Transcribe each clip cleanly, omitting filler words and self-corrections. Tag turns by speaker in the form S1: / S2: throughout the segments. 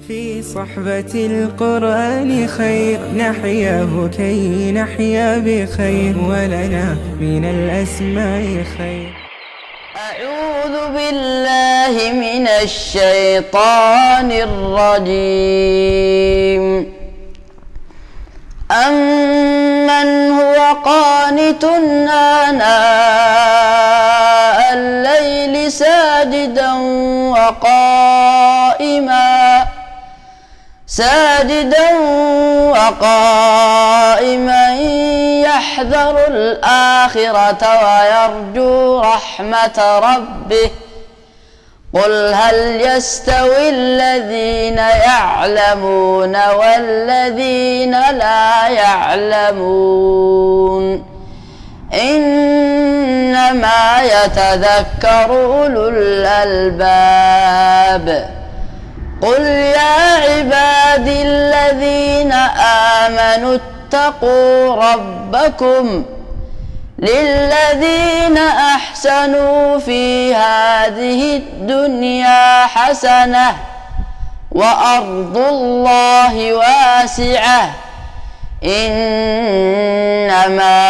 S1: في صحبة القرآن خير، نحياه كي نحيا بخير، ولنا من الأسماء خير.
S2: أعوذ بالله من الشيطان الرجيم. أمن هو قانت آناء الليل ساجدا وقائما يحذر الآخرة ويرجو رحمة ربه. قل هل يستوي الذين يعلمون والذين لا يعلمون؟ إنما يتذكر أولو الألباب. قل يا عبادي الذين آمنوا اتقوا ربكم للذين أحسنوا في هذه الدنيا حسنة وأرض الله واسعة، إنما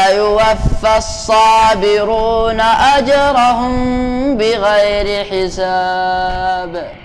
S2: يوفى الصابرون أجرهم بغير حساب.